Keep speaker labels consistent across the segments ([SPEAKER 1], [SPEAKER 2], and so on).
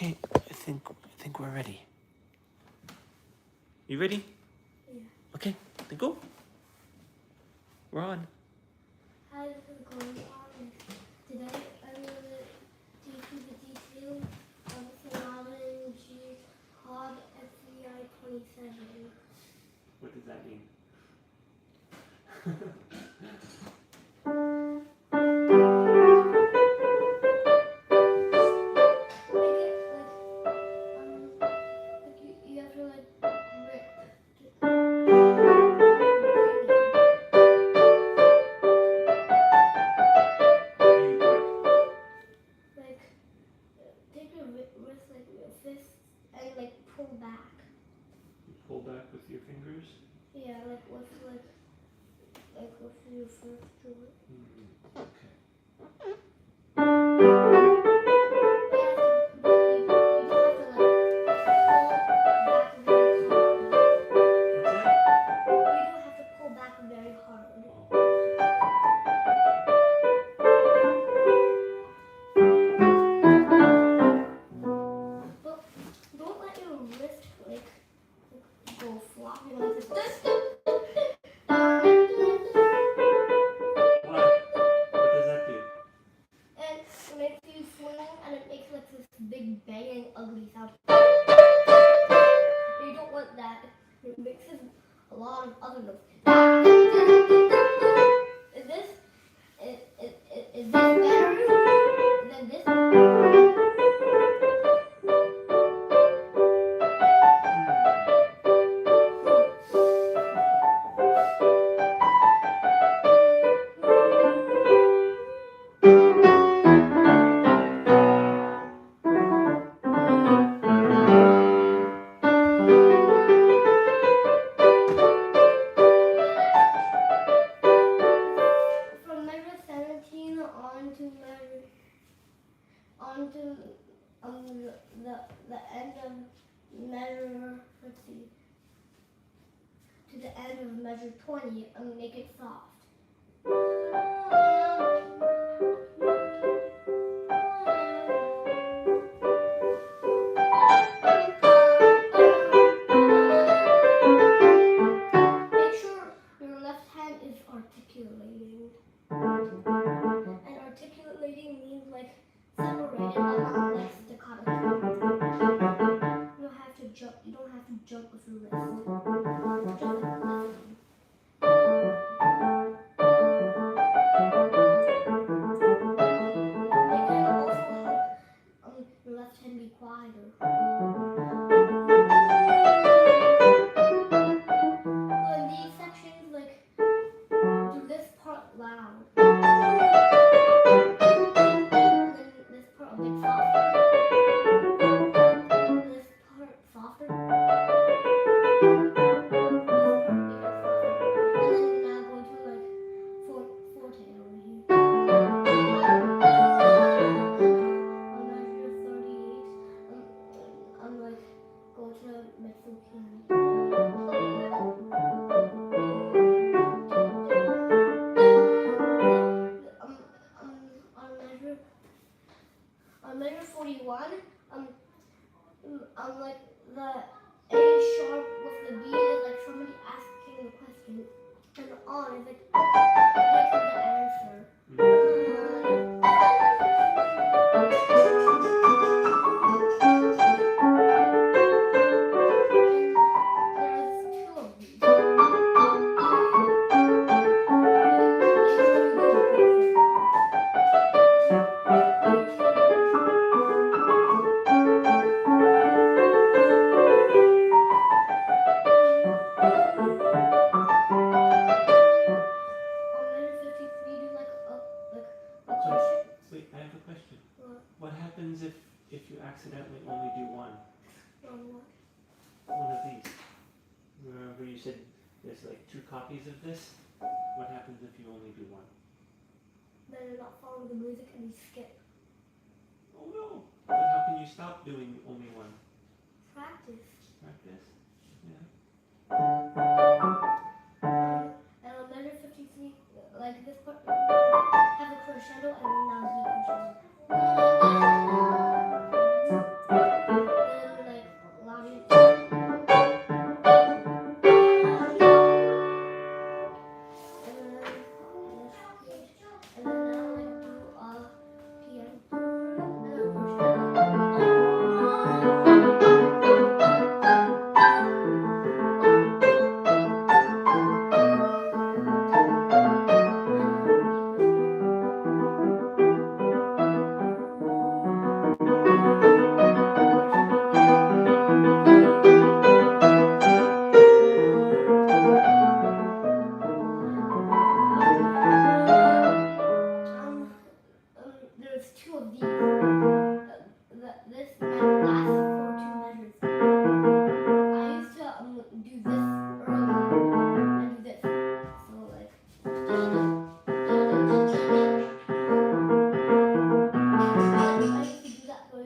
[SPEAKER 1] Okay, I think we're ready. You ready?
[SPEAKER 2] Yeah.
[SPEAKER 1] Okay, then go. We're on.
[SPEAKER 2] Hi, this is going on. Today I'm going to teach you the details of Solomon G. Hogg FBI 27.
[SPEAKER 1] What does that mean?
[SPEAKER 2] You have to rip. Take your wrist like your fist and pull back.
[SPEAKER 1] You pull back with your fingers?
[SPEAKER 2] Yeah, with your first joint.
[SPEAKER 1] Okay.
[SPEAKER 2] Big banging ugly sound. You don't want that. It mixes a lot of other notes. Is this better than this? From measure 17 on to the end of measure, let's see, to the end of measure 20 and make it soft. Make sure your left hand is articulating. And articulating means separated, not like staccato. You don't have to jump with your wrist. Just like this. It can also help your left hand be quieter. In these sections, do this part loud. And then this part a bit softer. This part softer. This part bigger, softer. And then now go to forte over here. On measure 38, go to mezzo piano. On measure 41, the A sharp with the B is like somebody asking the question, and the on is like the answer.
[SPEAKER 1] Wait, I have a question. What happens if you accidentally only do one? One of these. Remember you said there's 2 copies of this? What happens if you only do one?
[SPEAKER 2] Then you're not following the music and you skip.
[SPEAKER 1] Oh no! But how can you stop doing only one?
[SPEAKER 2] Practice.
[SPEAKER 1] Practice? Yeah.
[SPEAKER 2] And on measure 53, this part, have a crescendo and now Z crescendo.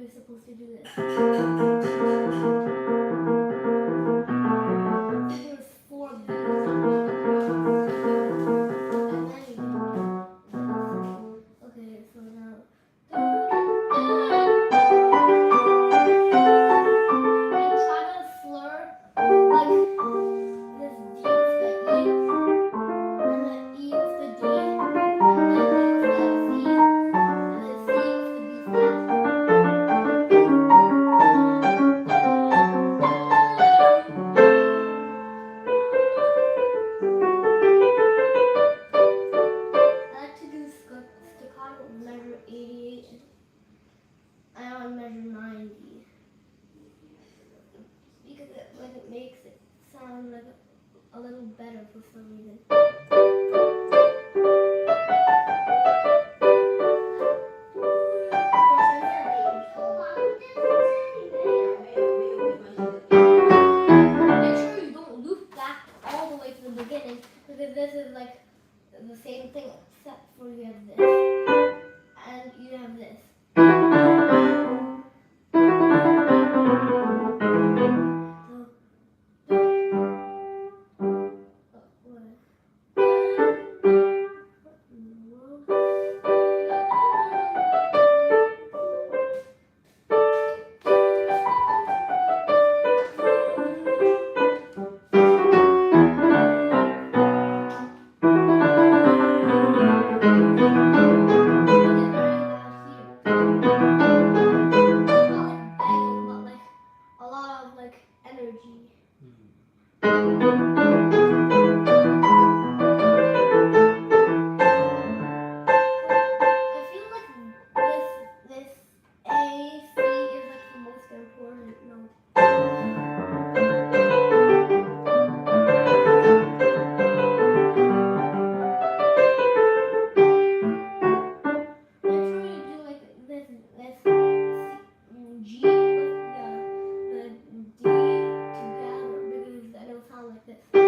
[SPEAKER 2] you're supposed to do this. There's 4 of these. And then you do this. Okay, so now. And try to slur like this D with the E, and the E with the D, and then D with the C, and then C with the B flat. I like to do staccato measure 88 and I measure 90 because it makes it sound like a little better for some reason. Make sure you don't loop back all the way to the beginning because this is like the same thing except for you have this and you have this. A lot of like energy. I feel like this A, C is like the most important note. Make sure you do like this G with the D together because then it'll sound like this. Or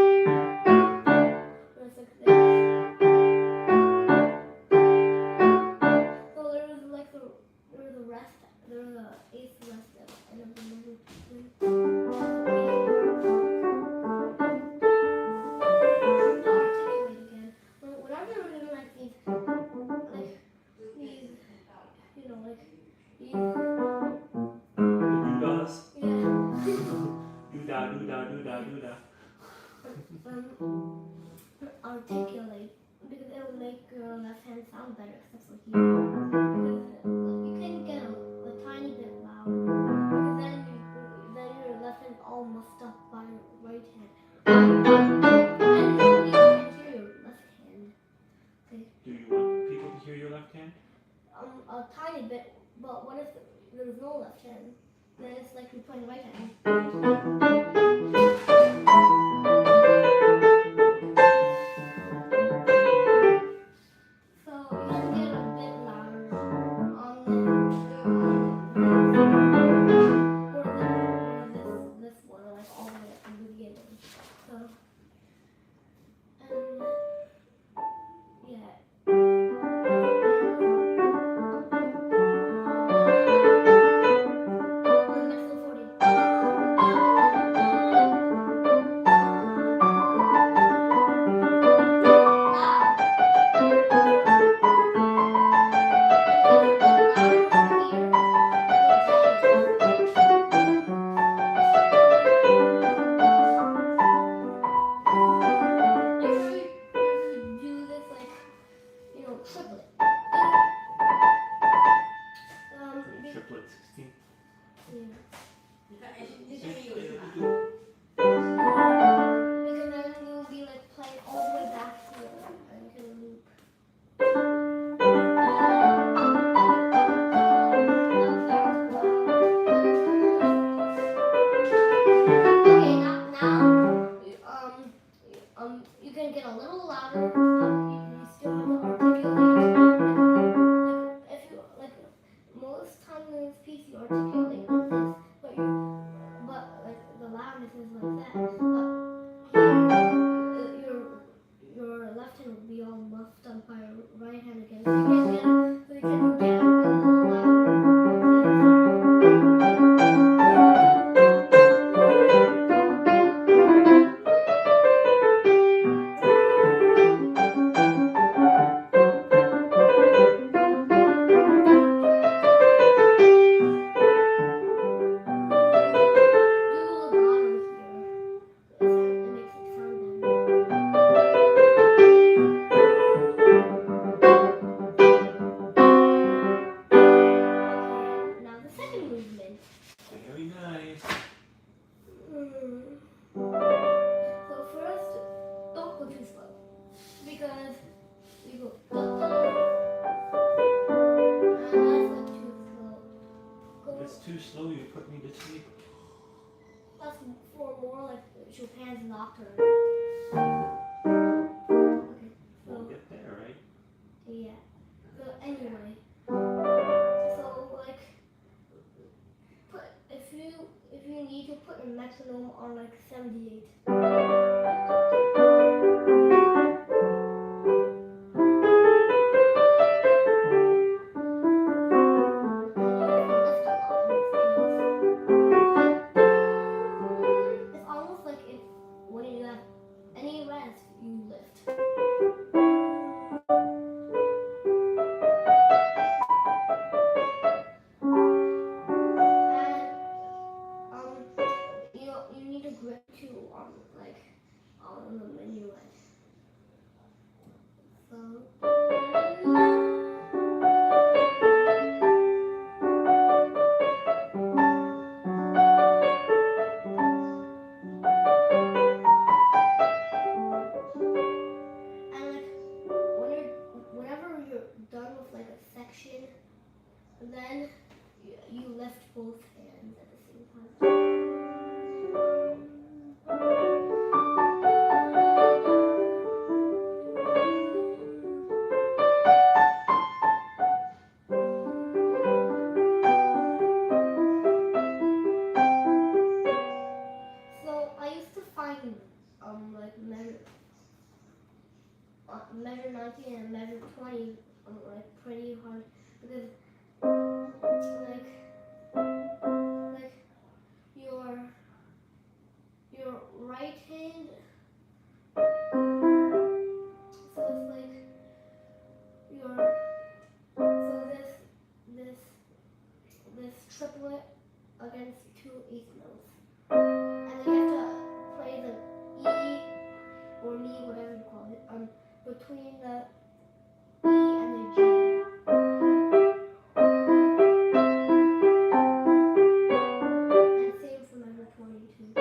[SPEAKER 2] it's like this. So there's like the rest, there's the 8th rest at the end of the measure. Articulate again. Whenever you're doing like these, you know, like these.
[SPEAKER 1] Doodahs.
[SPEAKER 2] Yeah.
[SPEAKER 1] Doodah, doodah, doodah, doodah.
[SPEAKER 2] Articulate because it will make your left hand sound better except for here. Because you can get a tiny bit loud because then your left hand all messed up by your right hand. And you can hear your left hand. Okay.
[SPEAKER 1] Do you want people to hear your left hand?
[SPEAKER 2] A tiny bit, but what if there's no left hand? Then it's like you're playing right hand. So you can get a bit louder on this one, like all the way at the beginning. So, yeah. Triplet.
[SPEAKER 1] Triplet 16.
[SPEAKER 2] Yeah. You can get a little louder, but you still have to articulate. If you like, most times in this piece you articulate like this, but like the loudness is
[SPEAKER 1] it's too slow, you put me to sleep.
[SPEAKER 2] That's for more like Chopin's Nocturne. Okay,
[SPEAKER 1] We'll
[SPEAKER 2] so
[SPEAKER 1] get there, right?
[SPEAKER 2] yeah. So anyway, so like, put if you need to put a metronome on like 78. It's almost like if when you have any rest, you lift. And you need a grip too on like on the minuet. So. And like whenever you're done with like a section, then you lift both hands at the same time. So I used to find like measure 19 and measure 20 like pretty hard because like your right hand, so it's like your so this triplet against two eighth notes, and then you have to play the E or Mi, whatever you call it, between the E and the G. And same for measure 22.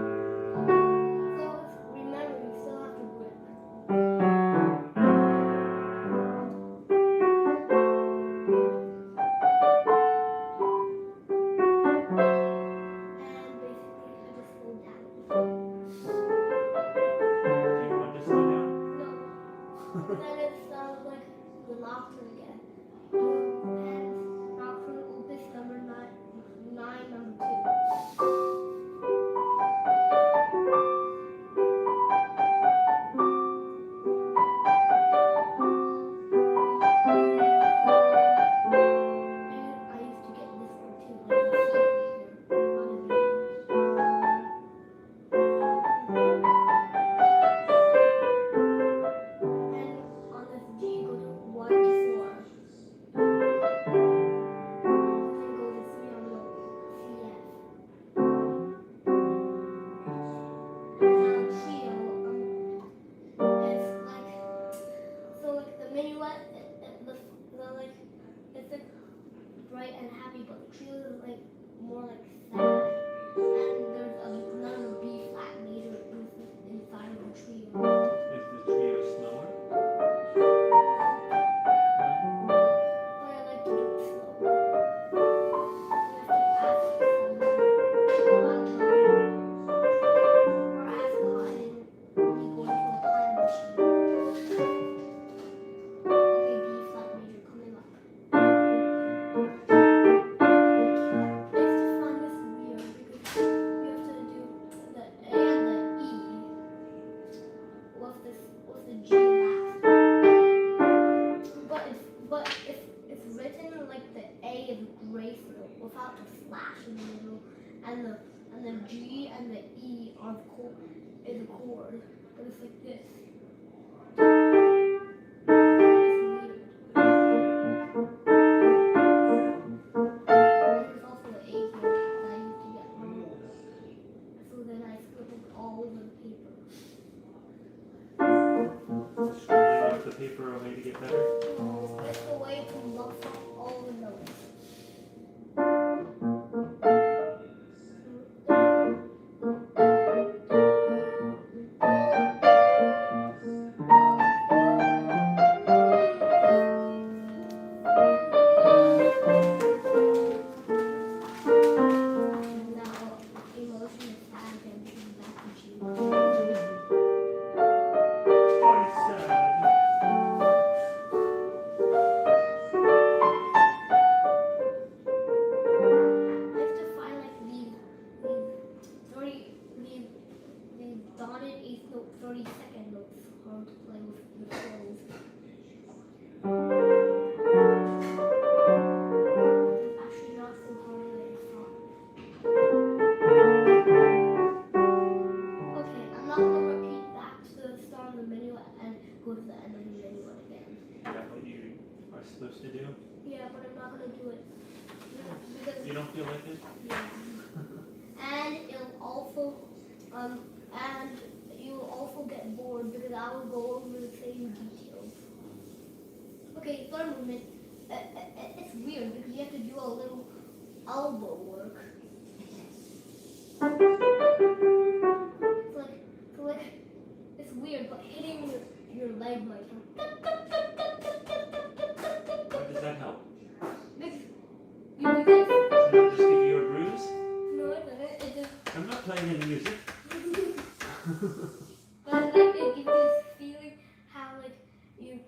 [SPEAKER 2] Okay, let's see here. Remember, you still have to grip. And basically, I just slow down.
[SPEAKER 1] Do you want to slow down?
[SPEAKER 2] No, then it sounds like the Nocturne again. Chopin's Nocturne, Opus number 9, number 2. I used to get this one too, like the C here on the video. And on this G, go to 1 to 4. Then go to 3 on the CF. And now trio, it's like, so like the minuet, the like, it's like bright and happy, but the trio is like more like sad. And there's another B flat major inside of the trio.
[SPEAKER 1] Is the trio slower?
[SPEAKER 2] But I like to do it slow. You have to ask someone, or ask Cotton when you go into a time machine. Okay, B flat major coming up. I used to find this weird because you have to do the A and the E with the G last. But it's written like the A is graceful without the slash in the middle, and the G and the E are is a chord, but it's like this. It's weird. And there's also the A here that I used to get wrong. So then I scribbled all over the paper. no 30-second notes hard to play with your toes. It's actually not so hard as I thought. Okay, I'm not gonna repeat back to the start of the menu and go to the end of the menu again.
[SPEAKER 1] Is that what you are supposed to do?
[SPEAKER 2] Yeah, but I'm not gonna do it. Because
[SPEAKER 1] You don't feel like it?
[SPEAKER 2] yeah. And it'll also and you'll also get bored because I will go over the same details. Okay, third movement. It's weird because you have to do a little elbow work. It's weird, but hitting your leg might help.
[SPEAKER 1] How does that help?
[SPEAKER 2] Because you do this.
[SPEAKER 1] Does it just give you a bruise?
[SPEAKER 2] No, it doesn't. It just
[SPEAKER 1] I'm not playing any music.
[SPEAKER 2] but like it gives you this feeling how like you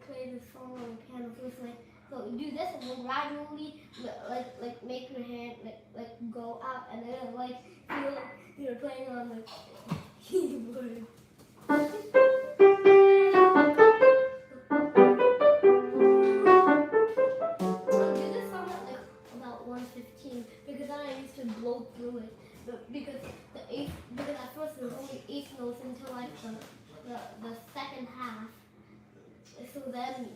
[SPEAKER 2] play this song on the piano. So it's like so you do this and then gradually like make your hand like go out and then like feel like you're playing on the keyboard. I'll do this song at like about 1:15 because then I used to blow through it. But because at first there was only 8 notes until like the second half. So then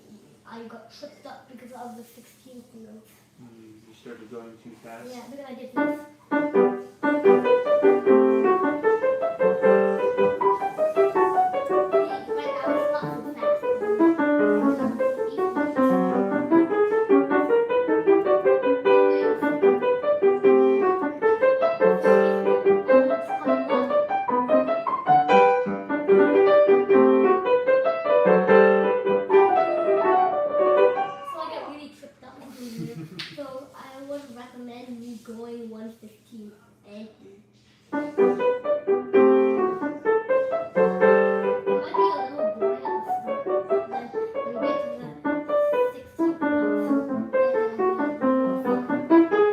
[SPEAKER 2] I got tripped up because of the 16th note.
[SPEAKER 1] You started going too fast.
[SPEAKER 2] Yeah, because I did this. Right now it's not so fast. So I got really tripped up. So I would recommend me going 1:15. Thank you. It might be a little boring at the start, but then when you get to the 16th note, then it'll be like more fun.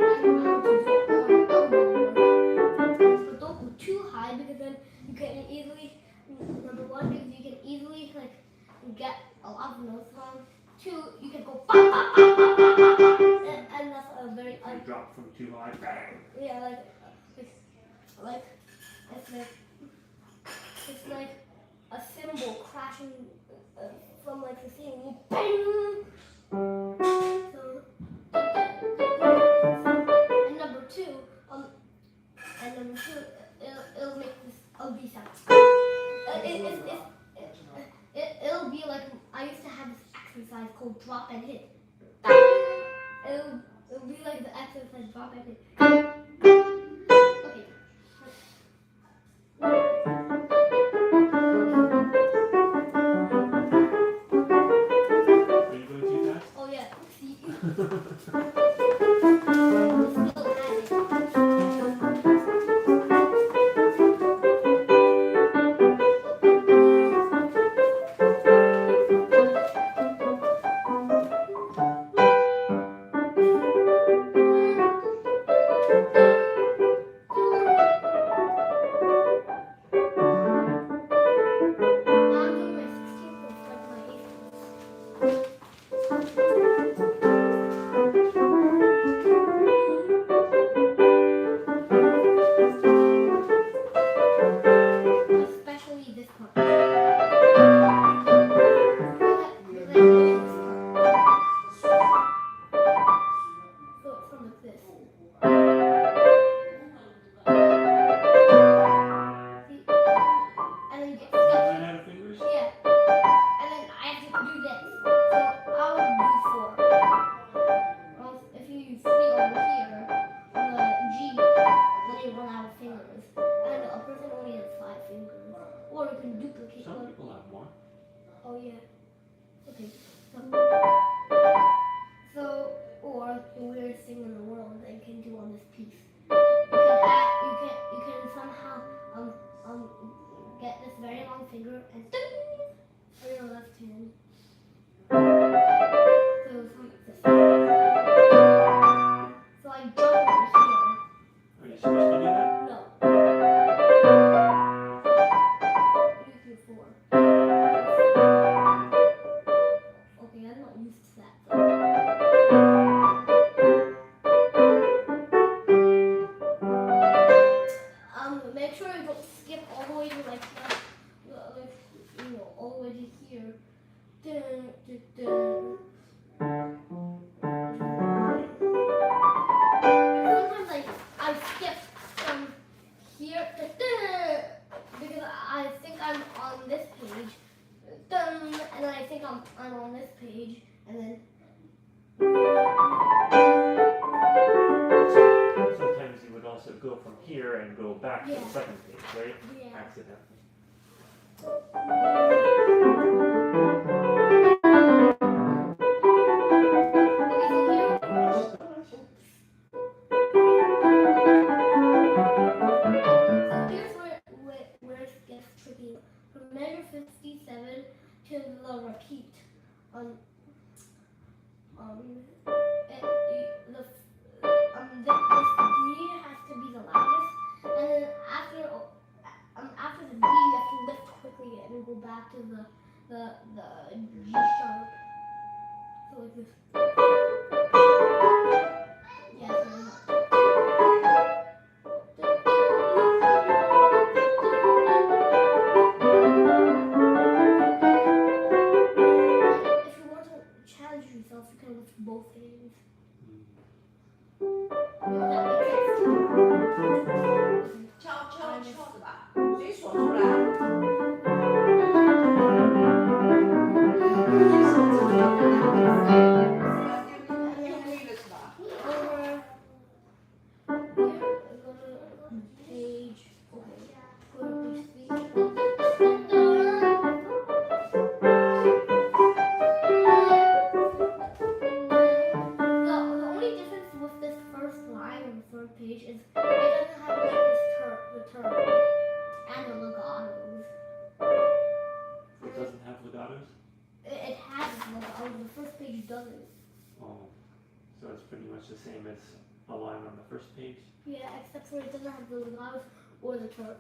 [SPEAKER 2] And remember to do more elbow work. But don't go too high because then you can easily, number one, because you can easily like get a lot of notes wrong. 2, you can go ba ba ba ba ba ba ba, and that's a very
[SPEAKER 1] You drop from too high. Bang.
[SPEAKER 2] yeah it's like a cymbal crashing from like the ceiling. Bang! So and number two it'll make this ugly sound. It'll be like I used to have this exercise called drop and hit. It'll be like the exercise drop and hit. Okay.
[SPEAKER 1] Are you going too fast?
[SPEAKER 2] Oh yeah. See. Especially this part. So it's from like this. See? And then you get stuck.
[SPEAKER 1] Run out of fingers?
[SPEAKER 2] Yeah. And then I have to do this. So I would do 4. Well, if you use 3 over here on the G, then you run out of fingers. And a person only has 5 fingers. Or you can duplicate
[SPEAKER 1] Some
[SPEAKER 2] one.
[SPEAKER 1] people have more.
[SPEAKER 2] Oh yeah. Okay. So or the weirdest thing in the world that you can do on this piece. You can somehow get this very long finger and on your left hand. So it's like this. So I jump over here.
[SPEAKER 1] Are you supposed to do that?
[SPEAKER 2] No. dun, dun, dun. Sometimes I skip from here because I think I'm on this page, and then I think I'm on this page, and then
[SPEAKER 1] Sometimes you would also go from here and go back to
[SPEAKER 2] Yeah.
[SPEAKER 1] the second page, right?
[SPEAKER 2] yeah.
[SPEAKER 1] Accidentally.
[SPEAKER 2] Where it gets tricky. From measure 57 to the repeat. This D has to be the loudest, and then after the D, you have to lift quickly and go back to the G sharp. So like this. Yeah, so if you want to challenge yourself, you can lift both hands. That makes sense.
[SPEAKER 3] 敲的吧，水锁出来。
[SPEAKER 2] Page is it doesn't have like this the turn and the legatos.
[SPEAKER 1] It doesn't have legatos?
[SPEAKER 2] It has legatos. The first page doesn't.
[SPEAKER 1] Oh. So it's pretty much the same as a line on the first page?
[SPEAKER 2] Yeah, except for it doesn't have the legatos or the turn.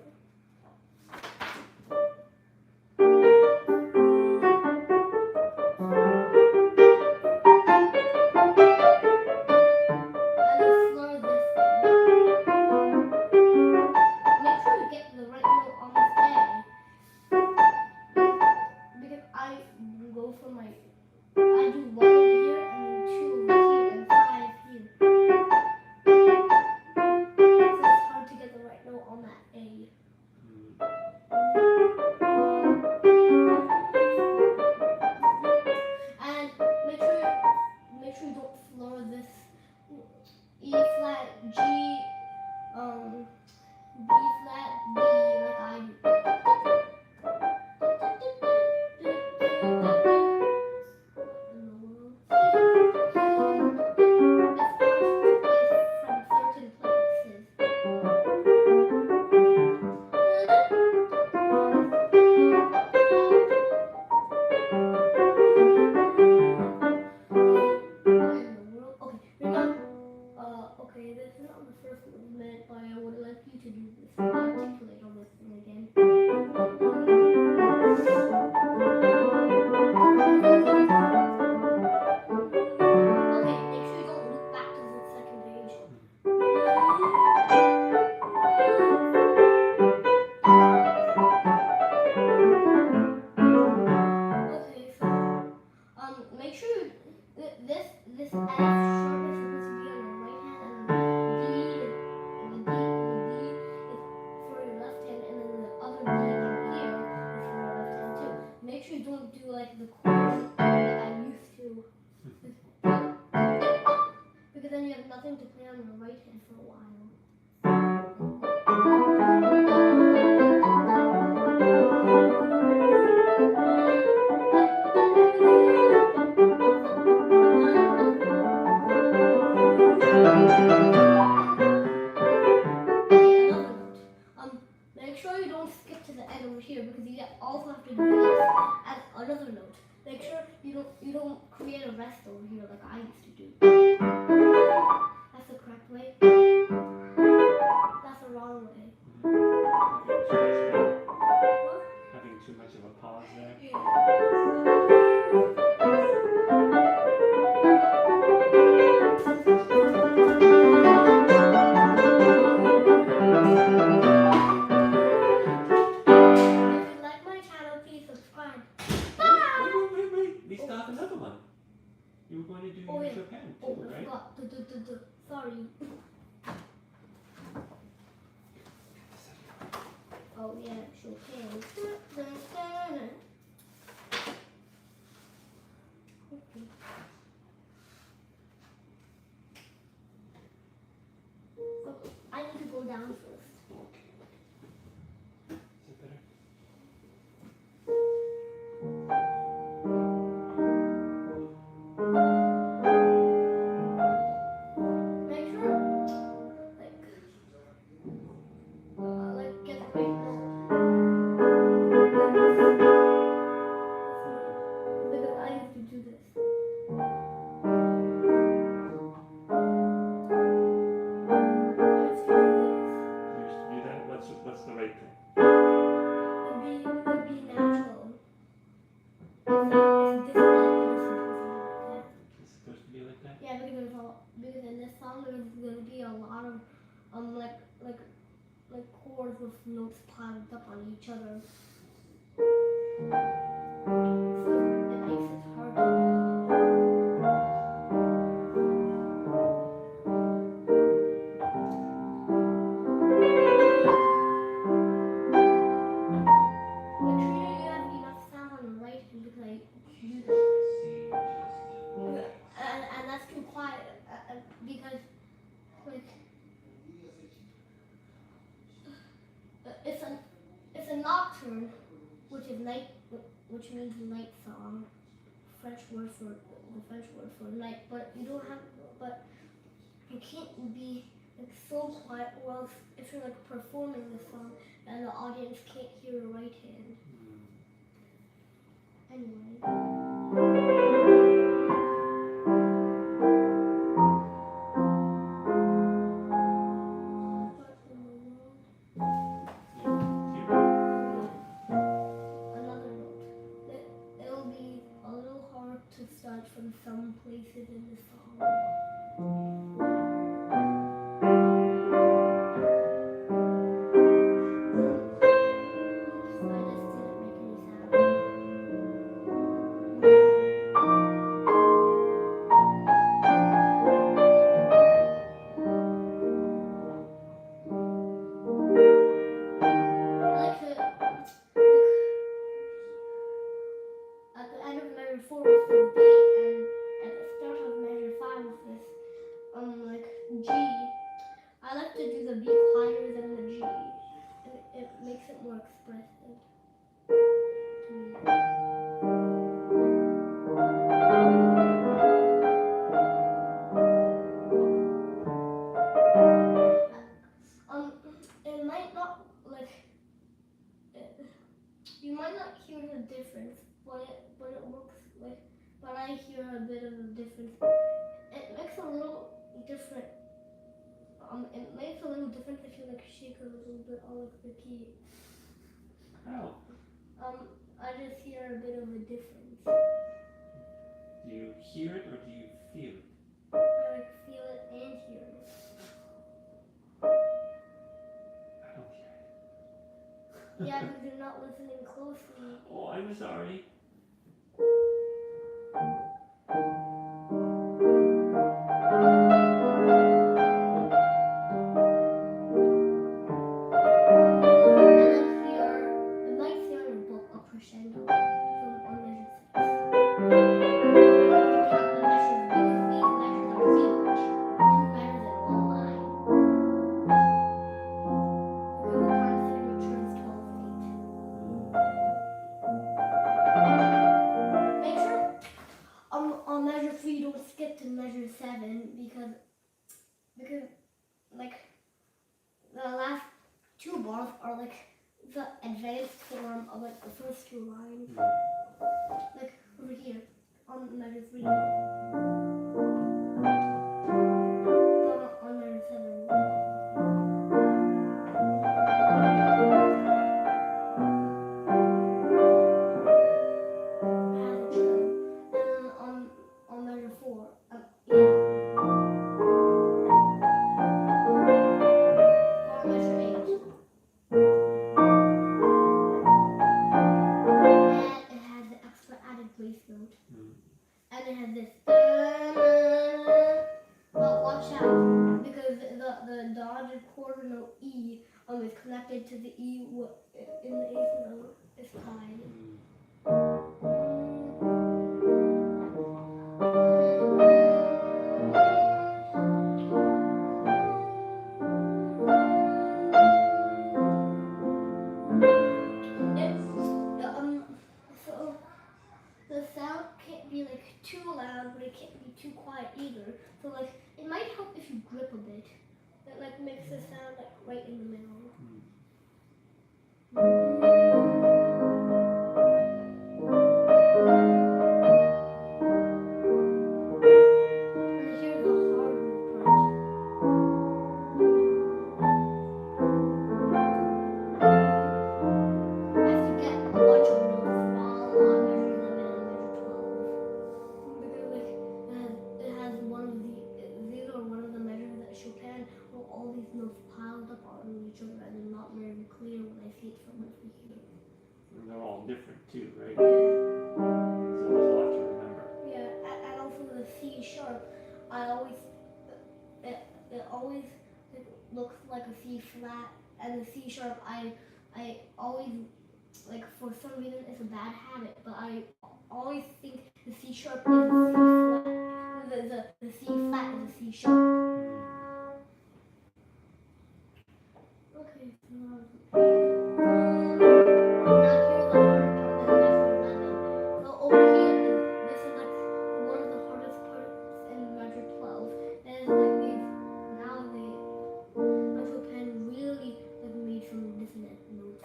[SPEAKER 2] sorry. Oh yeah, sure can. Okay. Oh, I need to go down first.
[SPEAKER 1] Okay. Is that better?
[SPEAKER 2] Make sure, like get the right note. Because I used to do this. I used to do this.
[SPEAKER 1] You used to do that? What's the right thing?
[SPEAKER 2] It'd be natural. It's different, but it's supposed to be like that.
[SPEAKER 1] It's supposed to be like that?
[SPEAKER 2] Yeah, because in this song there's gonna be a lot of like chords with notes piled up on each other. So it makes it hard to read. Make sure you have enough sound on the right hand because I do that. And that's too quiet because like it's a nocturne, which means night song. The French word for night, but you can't be like so quiet, or else if you're like performing the song and the audience can't hear your right hand. Anyway. Another note. It'll be a little hard to start from some places in the song. Oops, I just didn't make any sound. I like to at the end of measure 4 with this B, and at the start of measure 5 with this like G. I like to do the B quieter than the G. It makes it more expressive to me. It might not you might not hear the difference, but it works but I hear a bit of a difference. It makes a little different. It makes a little difference if you shake a little bit on the key.
[SPEAKER 1] How?
[SPEAKER 2] I just hear a bit of a difference.
[SPEAKER 1] Do you hear it or do you feel it?
[SPEAKER 2] I feel it and hear it.
[SPEAKER 1] I don't hear it.
[SPEAKER 2] Yeah, because you're not listening closely.
[SPEAKER 1] Oh, I'm sorry.
[SPEAKER 2] It might say on your book a crescendo from on measure 6. Count the measures because these measures are huge. 2 measures in one line. Because the time signature is 12/8. Make sure on measure 3 you don't skip to measure 7 because like the last 2 bars are like the advanced form of like the first 2 lines. Like over here on measure 3. On measure 7. And on measure 4. Yeah. On measure 8. And it has the extra added grace note. And it has this. can't be too quiet either. So like it might help if you grip a bit. That like makes the sound like right in the middle. And here's the harder part. As you get a bunch of notes all on measure 11 and measure 12. Because like it has one of these are one of the measures that Chopin wrote all these notes piled up on each other and they're not very clear when I see it from over here.
[SPEAKER 1] And they're all different too, right?
[SPEAKER 2] Yeah.
[SPEAKER 1] So there's a lot to remember.
[SPEAKER 2] Yeah, and also the C sharp, I always it always looks like a C flat, and the C sharp I always like for some reason it's a bad habit, but I always think the C sharp is the C flat. The C flat is the C sharp. Okay, so now here's the hard part of measure 11. So over here, this is like one of the hardest parts in measure 12. And it's like these, now Chopin really like made some dissonant notes.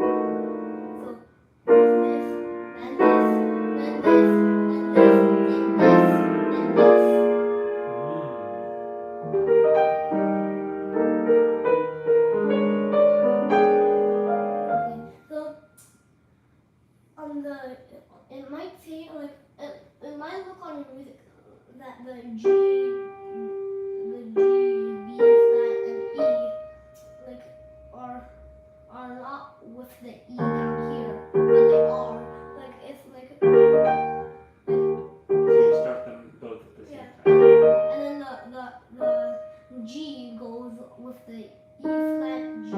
[SPEAKER 2] So there's this, then this, then this, then this, then this, then this. Okay, so it might say like it might look on your music that the G, B flat, and E like are not with the E down here, but they are. Like it's like
[SPEAKER 1] So you start them both at the same
[SPEAKER 2] yeah,
[SPEAKER 1] time.
[SPEAKER 2] and then the G goes with the E flat G.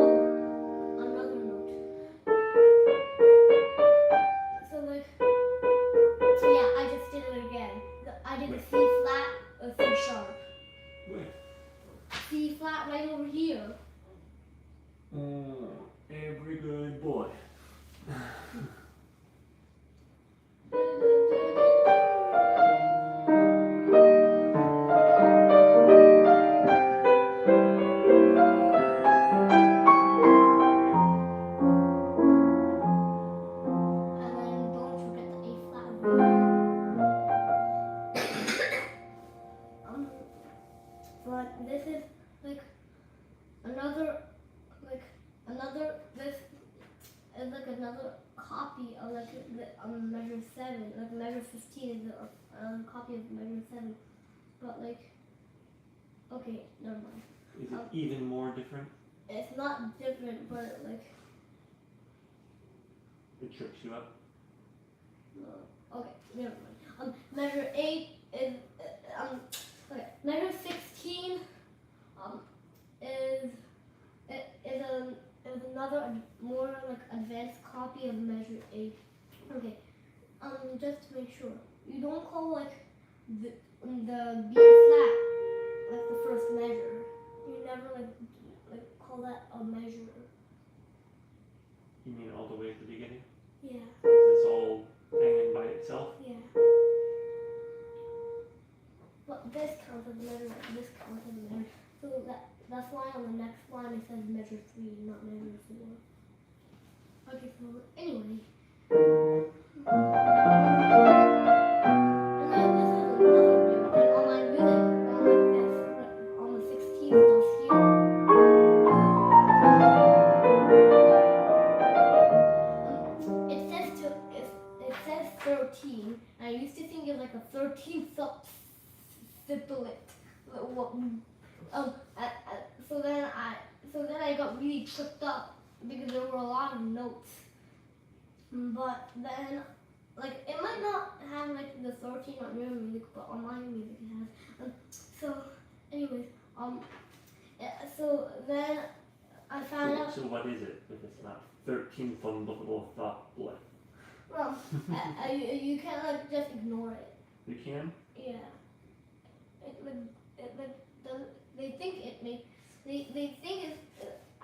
[SPEAKER 2] Another note. So like, so yeah, I just did it again. I did a C flat, a C sharp.
[SPEAKER 1] Where?
[SPEAKER 2] C flat right over here.
[SPEAKER 1] Every good boy.
[SPEAKER 2] And then don't forget the A flat over here. But this is like another this is like another copy of like the measure 7. Like measure 15 is a copy of measure 7. But like, okay, never mind.
[SPEAKER 1] Is it even more different?
[SPEAKER 2] It's not different, but like,
[SPEAKER 1] It trips you up?
[SPEAKER 2] okay, never mind. Measure 8 is okay. Measure 16 is another more like advanced copy of measure 8. Okay, just to make sure, you don't call like the B flat like the first measure. You never like call that a measure.
[SPEAKER 1] You mean all the way at the beginning?
[SPEAKER 2] Yeah,
[SPEAKER 1] It's all hanging by itself?
[SPEAKER 2] yeah. But this counts as a measure, this counts as a measure. So that's why on the next line it says measure 3, not measure 4. Okay, so anyway. And then this is another note. And on my music, on like this, on the 16th notes here. It says 13. And I used to think it was like a 13th septiplate. So then I got really tripped up because there were a lot of notes. But then, like, it might not have like the 13 on your music, but on my music it has. So, anyways, so then I found out.
[SPEAKER 1] So what is it if it's not 13 fundable thought blood?
[SPEAKER 2] Well, you can't like just ignore it.
[SPEAKER 1] You can?
[SPEAKER 2] Yeah. It doesn't. They think it makes They think it's.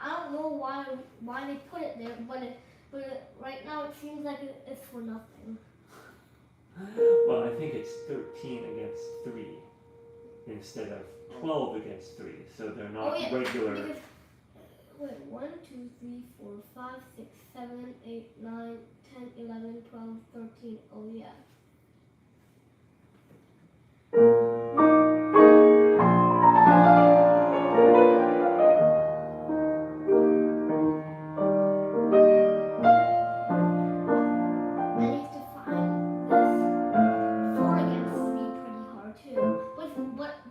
[SPEAKER 2] I don't know why they put it there, but right now it seems like it's for nothing.
[SPEAKER 1] Well, I think it's 13 against 3 instead of 12 against 3, so they're not regular.
[SPEAKER 2] Because, wait, 1, 2, 3, 4, 5, 6, 7, 8, 9, 10, 11, 12, 13. Oh yeah.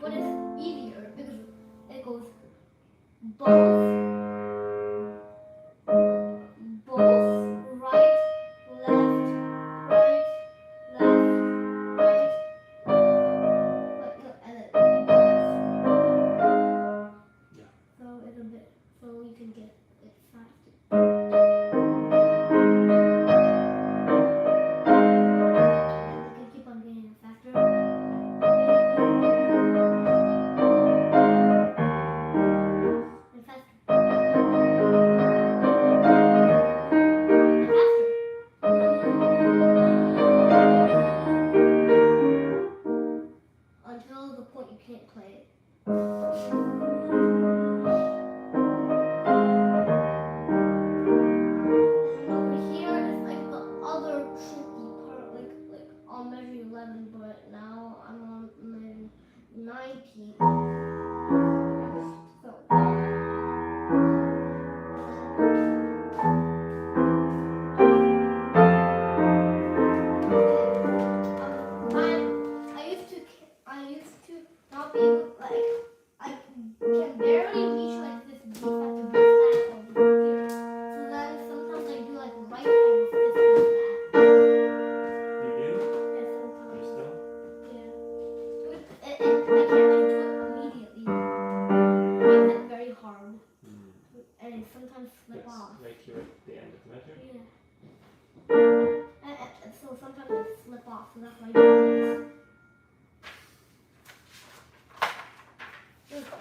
[SPEAKER 2] But it's easier because it goes both, right, left, right, left, right, and then both.
[SPEAKER 1] Yeah.
[SPEAKER 2] So it's a bit, so you can get it faster. You can keep on getting it faster. Until the point you can't play it. And over here is like the other tricky part, like on measure 11, but now I'm on measure 19. So. I used to not be able, like, I can barely reach like this B flat to B flat over here. So then sometimes I do like right hands just like that.
[SPEAKER 1] You do?
[SPEAKER 2] Yeah,
[SPEAKER 1] You
[SPEAKER 2] sometimes.
[SPEAKER 1] still?
[SPEAKER 2] Yeah. I can't like do it immediately. It makes it very hard. And it sometimes slip
[SPEAKER 1] Yes,
[SPEAKER 2] off.
[SPEAKER 1] right here at the end of the measure.
[SPEAKER 2] Yeah. And so sometimes it slip off, so that's why I do this.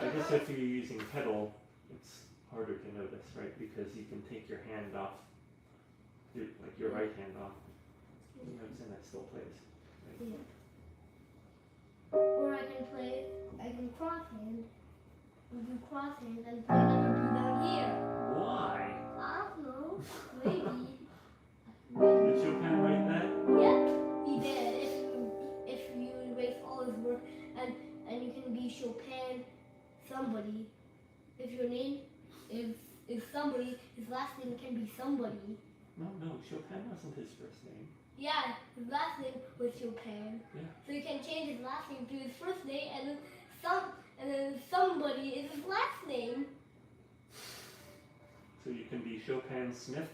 [SPEAKER 1] I guess if you're using pedal, it's harder to notice, right? Because you can take your hand off, like your right hand off. You know, and that still plays. Right?
[SPEAKER 2] Yeah. Or I can cross hand, and do cross hand, and play another B down here.
[SPEAKER 1] Why?
[SPEAKER 2] I don't know. Maybe.
[SPEAKER 1] Did Chopin write that?
[SPEAKER 2] Yeah, he did. If you erase all his work, and you can be Chopin somebody. If your name is somebody, his last name can be somebody.
[SPEAKER 1] No, Chopin wasn't his first name.
[SPEAKER 2] Yeah, his last name was Chopin.
[SPEAKER 1] Yeah.
[SPEAKER 2] So you can change his last name to his first name, and then somebody is his last name.
[SPEAKER 1] So you can be Chopin Smith.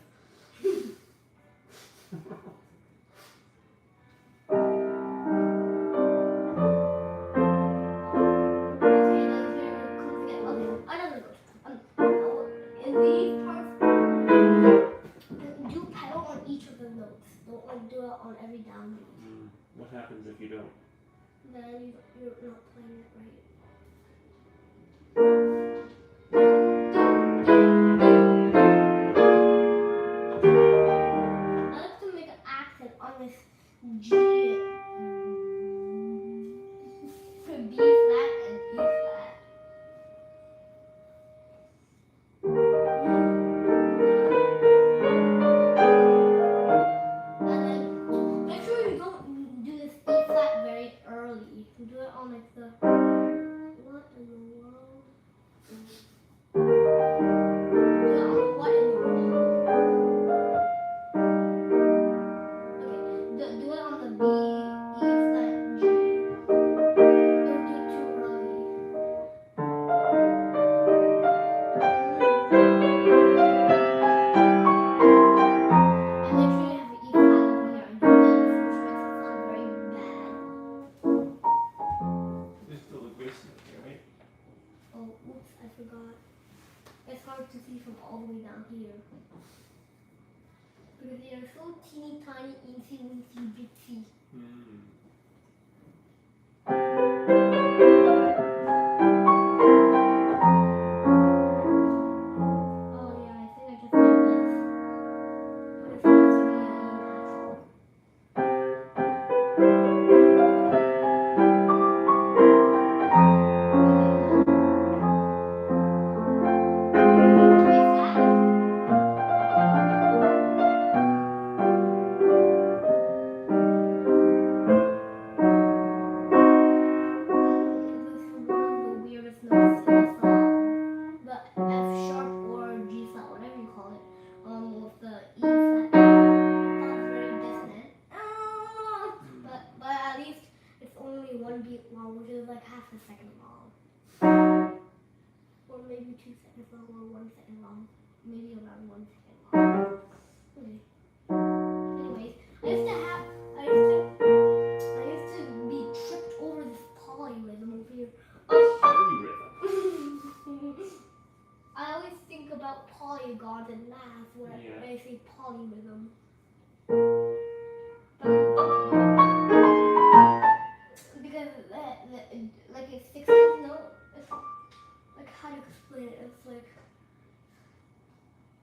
[SPEAKER 2] On every downbeat.
[SPEAKER 1] What happens if you don't?
[SPEAKER 2] Then you're not playing it right. I like to make an accent on this G, for B flat and E flat. Do it on like the what in the world? Do it on the what in the world? Okay, do it on the B, E flat, G. Don't do it too early. And make sure you have an E flat over here and do this, which makes it sound very bad.
[SPEAKER 1] There's still a grace note here, right?
[SPEAKER 2] Oh, oops, I forgot. It's hard to see from all the way down here. Because they are so teeny tiny, eensy weensy bitsy. 1 beat long, which is like half a second long. Or maybe 2 seconds long, or 1 second long. Maybe around 1 second long. Okay. Anyways, I used to be tripped over this polyrhythm over here.
[SPEAKER 1] Polyrhythm.
[SPEAKER 2] I always think about polygons in math when
[SPEAKER 1] Yeah.
[SPEAKER 2] I say polyrhythm. Because like a 16th note, it's like how to explain it? It's like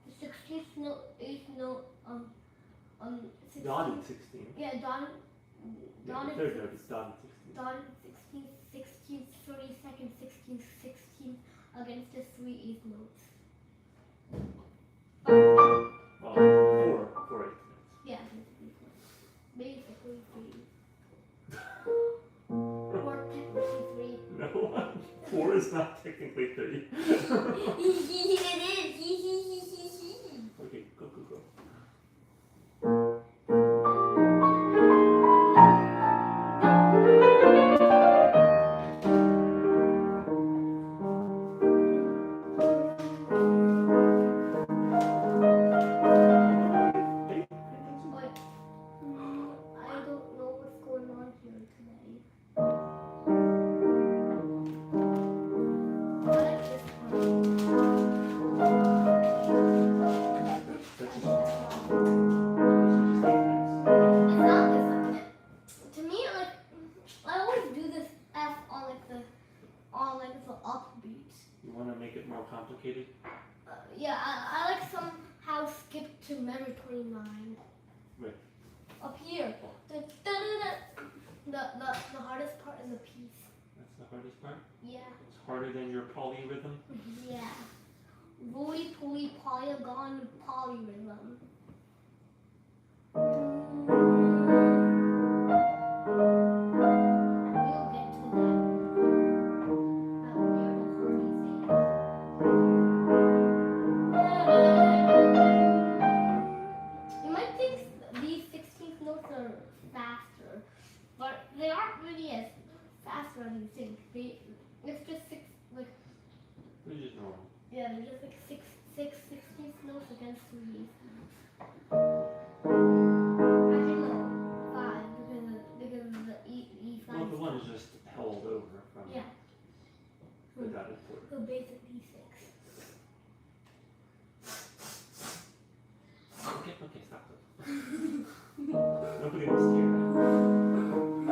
[SPEAKER 2] the 16th note, 8th note, 16th.
[SPEAKER 1] Dotted 16.
[SPEAKER 2] Yeah,
[SPEAKER 1] Yeah, the
[SPEAKER 2] dotted.
[SPEAKER 1] third note is dotted 16.
[SPEAKER 2] Dotted 16th, 16th, 32nd, 16th, 16th against the 3 8th notes.
[SPEAKER 1] Well, four 8th notes.
[SPEAKER 2] Yeah, basically 3. Or technically 3.
[SPEAKER 1] No, 4 is not technically 3.
[SPEAKER 2] It is.
[SPEAKER 1] Okay, go.
[SPEAKER 2] But I don't know what's going on here today. I like this part.
[SPEAKER 1] That's
[SPEAKER 2] I
[SPEAKER 1] just,
[SPEAKER 2] like this part. To me, like, I always do this F on like the upbeat.
[SPEAKER 1] you want to make it more complicated?
[SPEAKER 2] Yeah, I like somehow skip to measure 29.
[SPEAKER 1] Right.
[SPEAKER 2] Up here, the hardest part is the piece.
[SPEAKER 1] That's the hardest part?
[SPEAKER 2] Yeah,
[SPEAKER 1] It's harder than your polyrhythm?
[SPEAKER 2] yeah. Roly poly polygon polyrhythm. We'll get to that. Near the hardy phase. You might think these 16th notes are faster, but they aren't really as faster as you think. It's just
[SPEAKER 1] They're just normal.
[SPEAKER 2] yeah, they're just like 16th notes against 3 8th notes. Actually, no, 5 because of the E flat.
[SPEAKER 1] Well, the one is just held over from
[SPEAKER 2] Yeah.
[SPEAKER 1] the dotted 4.
[SPEAKER 2] So basically 6.
[SPEAKER 1] Okay, stop it. Nobody wants to hear that.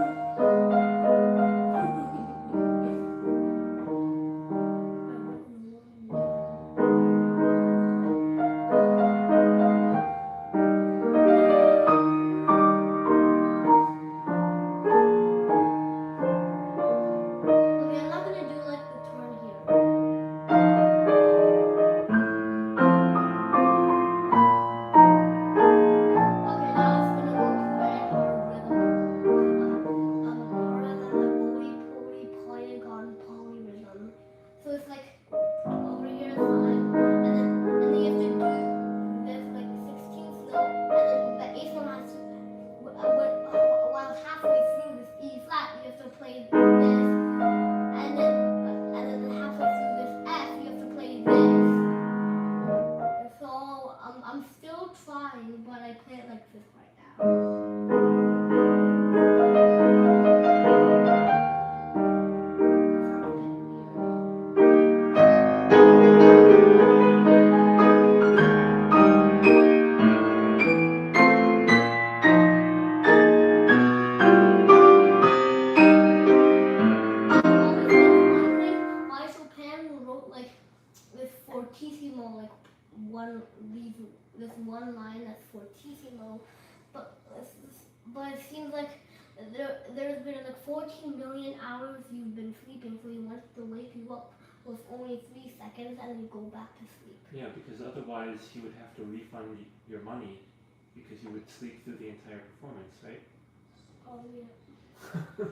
[SPEAKER 2] Okay, I'm not gonna do like the turn here. Okay, now it's gonna go to very hard rhythm. Harder than the roly poly polygon polyrhythm. So it's like over here is 5, and then you have to do this like the 16th note, and then the 8th one has to, while halfway through this E flat, you have to play this, and then halfway through this F, you have to play this. So I'm still trying, but I play it like this right now. Why Chopin wrote like this fortissimo, like this one line that's fortissimo, but it seems like there's been like 14 million hours you've been sleeping, so he wants to wake you up with only 3 seconds and then go back to sleep.
[SPEAKER 1] Yeah, because otherwise he would have to refund your money because you would sleep through the entire performance, right?
[SPEAKER 2] Oh yeah.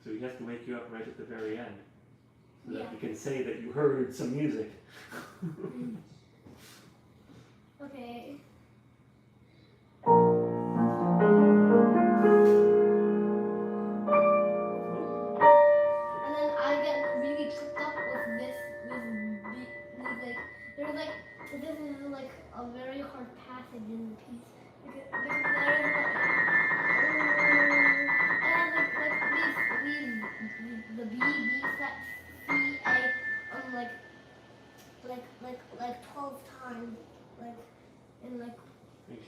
[SPEAKER 1] So he has to wake you up right at the very end so
[SPEAKER 2] Yeah.
[SPEAKER 1] that you can say that you heard some music.
[SPEAKER 2] Okay.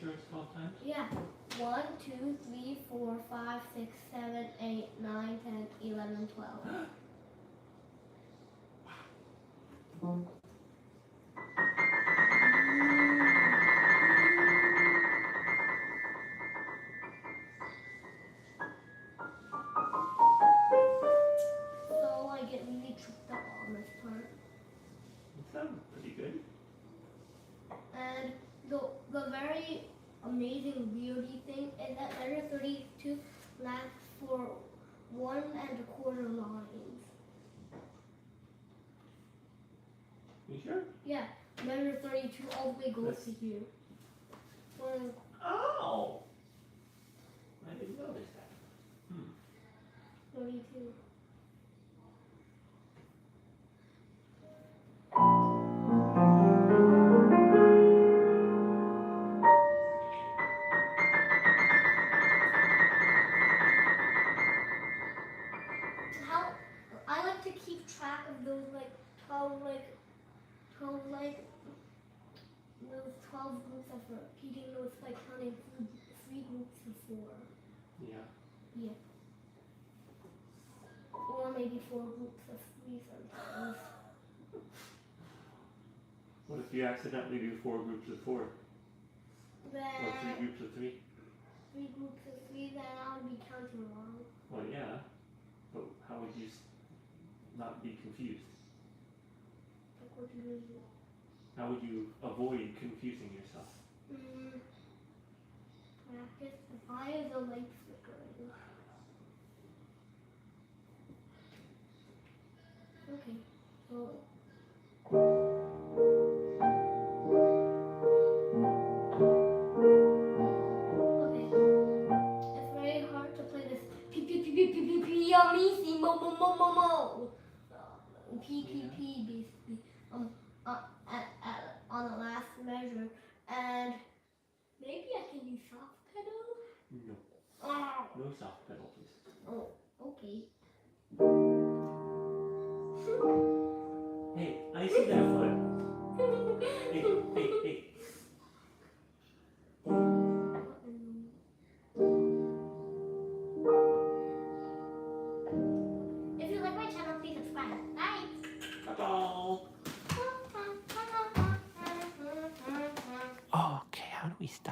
[SPEAKER 1] sure it's 12 times?
[SPEAKER 2] Yeah. 1, 2, 3, 4, 5, 6, 7, 8, 9, 10, 11, 12. So I get really tripped up on this part.
[SPEAKER 1] It sounds pretty good.
[SPEAKER 2] And the very amazing weirdy thing is that letter 32 lasts for 1¼ lines.
[SPEAKER 1] You sure?
[SPEAKER 2] Yeah, letter 32 all the way goes
[SPEAKER 1] That's-
[SPEAKER 2] to here. One,
[SPEAKER 1] Oh! I didn't notice that.
[SPEAKER 2] 32. How I like to keep track of those 12 those 12 groups of repeating notes by counting 3 groups of 4.
[SPEAKER 1] Yeah.
[SPEAKER 2] Or maybe 4 groups of 3 sometimes.
[SPEAKER 1] What if you accidentally do 4 groups of 4? Or 3
[SPEAKER 2] Then
[SPEAKER 1] groups of 3?
[SPEAKER 2] 3 groups of 3, then I would be counting wrong.
[SPEAKER 1] Well, yeah. But how would you not be confused?
[SPEAKER 2] Like what do you do?
[SPEAKER 1] How would you avoid confusing yourself?
[SPEAKER 2] Practice. Why is the light flickering? Okay, so okay. It's very hard to play this yummy mo mo mo mo mo basically on the last measure, and maybe I can use soft pedal.
[SPEAKER 1] No.
[SPEAKER 2] Oh,
[SPEAKER 1] No soft pedal, please.
[SPEAKER 2] oh, okay.
[SPEAKER 1] Hey, I see that foot. Hey, hey, hey.
[SPEAKER 2] If you like my channel, please subscribe. Bye.
[SPEAKER 1] Ta-da! Okay, how do we stop?